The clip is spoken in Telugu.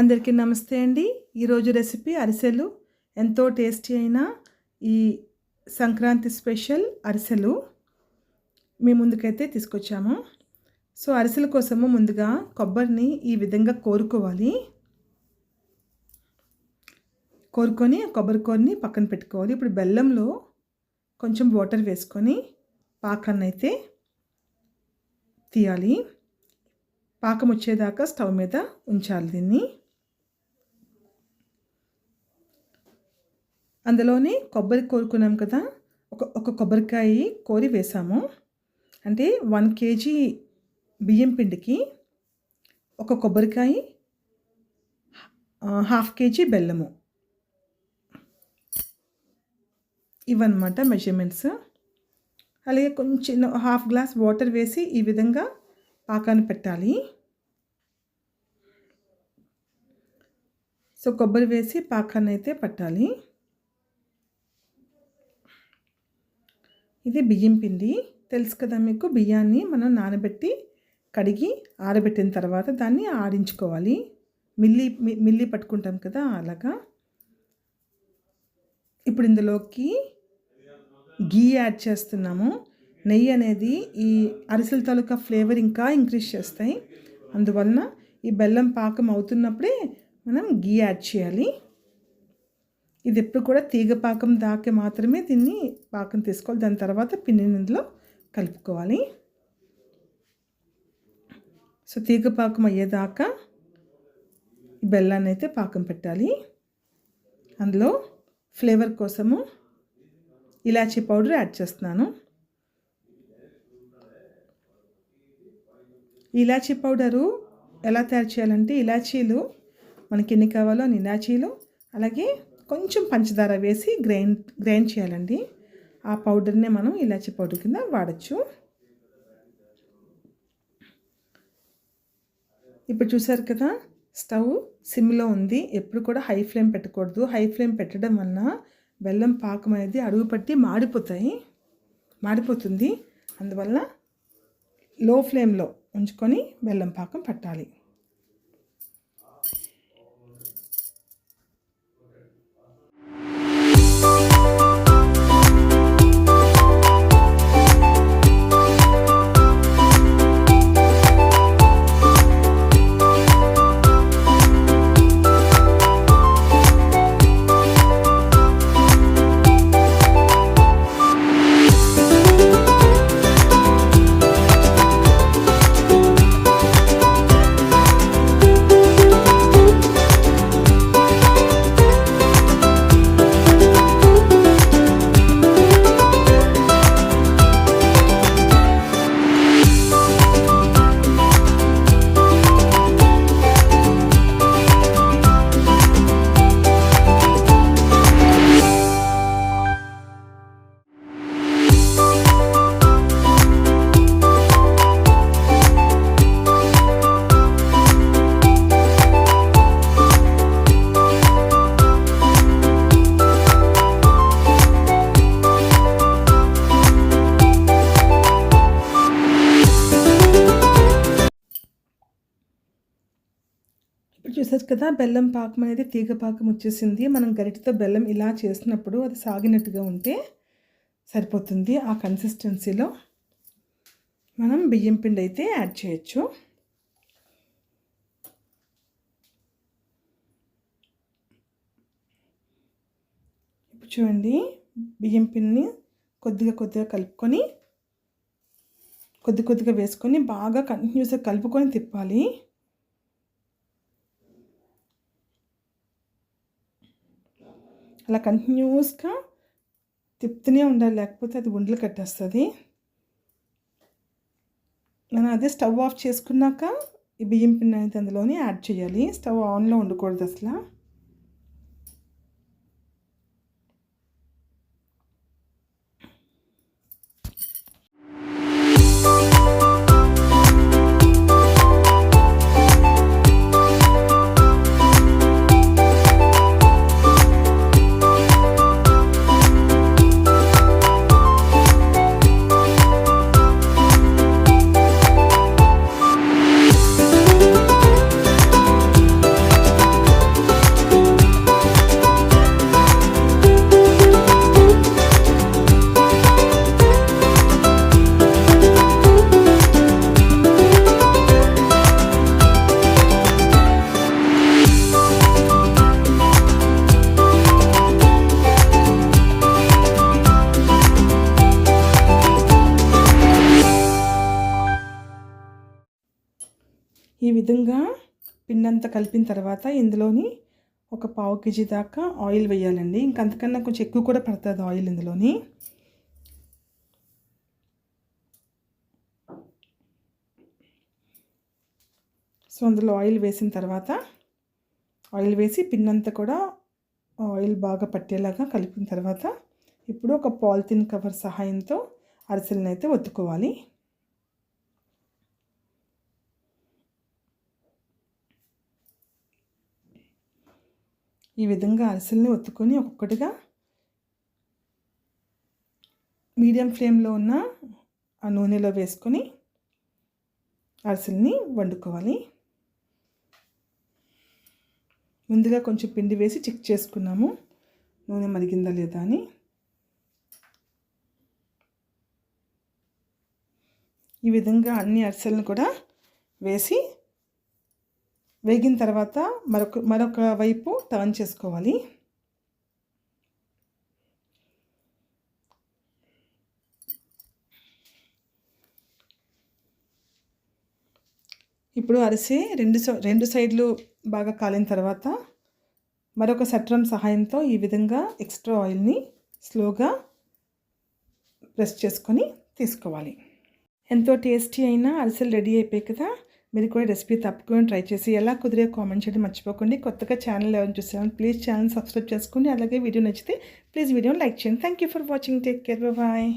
అందరికీ నమస్తే అండి. ఈరోజు రెసిపీ అరిసెలు. ఎంతో టేస్టీ అయిన ఈ సంక్రాంతి స్పెషల్ అరిసెలు మీ ముందుకైతే తీసుకొచ్చాము. సో అరిసెల కోసము ముందుగా కొబ్బరిని ఈ విధంగా కోరుకొని కొబ్బరి కూరని పక్కన పెట్టుకోవాలి. ఇప్పుడు బెల్లంలో కొంచెం వాటర్ వేసుకొని పాకాన్ని అయితే తీయాలి. పాకం వచ్చేదాకా స్టవ్ మీద ఉంచాలి దీన్ని. అందులోనే కొబ్బరి కోరుకున్నాం కదా, ఒక కొబ్బరికాయ కోరి వేసాము. అంటే 1 kg బియ్యం పిండికి ఒక కొబ్బరికాయ, 1/2 kg బెల్లము, ఇవన్నమాట మెజర్మెంట్స్. అలాగే కొంచెం 1/2 గ్లాస్ వాటర్ వేసి ఈ విధంగా పాకాన్ని పెట్టాలి. సో కొబ్బరి వేసి పాకాన్ని అయితే పట్టాలి. ఇది బియ్యం పిండి తెలుసు కదా మీకు. బియ్యాన్ని మనం నానబెట్టి కడిగి ఆరబెట్టిన తర్వాత దాన్ని ఆడించుకోవాలి. మిల్లి పట్టుకుంటాం కదా అలాగా. ఇప్పుడు ఇందులోకి గీ యాడ్ చేస్తున్నాము. నెయ్యి అనేది ఈ అరిసెల తాలూకా ఫ్లేవర్ ఇంకా ఇంక్రీజ్ చేస్తాయి. అందువలన ఈ బెల్లం పాకం అవుతున్నప్పుడే మనం గీ యాడ్ చేయాలి. ఇది ఎప్పుడు కూడా తీగ పాకం దాకే మాత్రమే దీన్ని పాకం తీసుకోవాలి. దాని తర్వాత పిండిని ఇందులో కలుపుకోవాలి. సో తీగ పాకం అయ్యేదాకా బెల్లాన్ని అయితే పాకం పెట్టాలి. అందులో ఫ్లేవర్ కోసము ఇలాచీ పౌడర్ యాడ్ చేస్తున్నాను. ఇలాచీ పౌడరు ఎలా తయారు చేయాలంటే, ఇలాచీలు మనకి ఎన్ని కావాలో అన్ని ఇలాచీలు, అలాగే కొంచెం పంచదార వేసి గ్రైండ్ చేయాలండి. ఆ పౌడర్నే మనం ఇలాచీ పౌడర్ కింద వాడచ్చు. ఇప్పుడు చూసారు కదా, స్టవ్ సిమ్లో ఉంది. ఎప్పుడు కూడా హై ఫ్లేమ్ పెట్టకూడదు. హై ఫ్లేమ్ పెట్టడం వలన బెల్లం పాకం అనేది అడుగు పట్టి మాడిపోతుంది. అందువల్ల లో ఫ్లేమ్లో ఉంచుకొని బెల్లం పాకం పట్టాలి. చూసారు కదా, బెల్లం పాకం అనేది తీగ పాకం వచ్చేసింది. మనం గరిటెతో బెల్లం ఇలా చేసినప్పుడు అది సాగినట్టుగా ఉంటే సరిపోతుంది. ఆ కన్సిస్టెన్సీలో మనం బియ్యం పిండి అయితే యాడ్ చేయొచ్చు. ఇప్పుడు చూడండి, బియ్యం పిండిని కొద్దిగా కలుపుకొని కొద్దిగా వేసుకొని బాగా కంటిన్యూస్గా కలుపుకొని తిప్పాలి. అలా కంటిన్యూస్గా తిప్పుతూనే ఉండాలి, లేకపోతే అది ఉండలు కట్టేస్తుంది. మనం అదే స్టవ్ ఆఫ్ చేసుకున్నాక ఈ బియ్యం పిండి అనేది అందులోనే యాడ్ చేయాలి. స్టవ్ ఆన్లో ఉండకూడదు అసలు. విధంగా పిండంతా కలిపిన తర్వాత ఇందులోని ఒక పావు కేజీ దాకా ఆయిల్ వేయాలండి. ఇంకంతకన్నా కొంచెం ఎక్కువ కూడా పడుతుంది ఆయిల్ ఇందులోని. సో అందులో ఆయిల్ వేసిన తర్వాత ఆయిల్ వేసి పిండంతా కూడా ఆయిల్ బాగా పట్టేలాగా కలిపిన తర్వాత ఇప్పుడు ఒక పాలిథిన్ కవర్ సహాయంతో అరిసెలను అయితే ఒత్తుకోవాలి. ఈ విధంగా అరిసెల్ని ఒత్తుకొని ఒక్కొక్కటిగా మీడియం ఫ్లేమ్లో ఉన్న ఆ నూనెలో వేసుకొని అరిసెల్ని వండుకోవాలి. ముందుగా కొంచెం పిండి వేసి చెక్ చేసుకున్నాము నూనె మరిగిందా లేదా అని. ఈ విధంగా అన్ని అరిసెలను కూడా వేసి వేగిన తర్వాత మరొక వైపు టర్న్ చేసుకోవాలి. ఇప్పుడు అరిసె రెండు సైడ్లు బాగా కాలిన తర్వాత మరొక సట్రం సహాయంతో ఈ విధంగా ఎక్స్ట్రా ఆయిల్ని స్లోగా ప్రెస్ చేసుకొని తీసుకోవాలి. ఎంతో టేస్టీ అయిన అరిసెలు రెడీ అయిపోయాయి కదా. మీరు కూడా రెసిపీ తప్పకుండా ట్రై చేసి ఎలా కుదిరే కామెంట్ చేయడం మర్చిపోకండి. కొత్తగా ఛానల్ ఎవరైనా చూసాను ప్లీజ్ ఛానల్ సబ్స్క్రైబ్ చేసుకోండి. అలాగే వీడియో నచ్చితే ప్లీజ్ వీడియోని లైక్ చేయండి. Thank you for watching. Take care. Bye.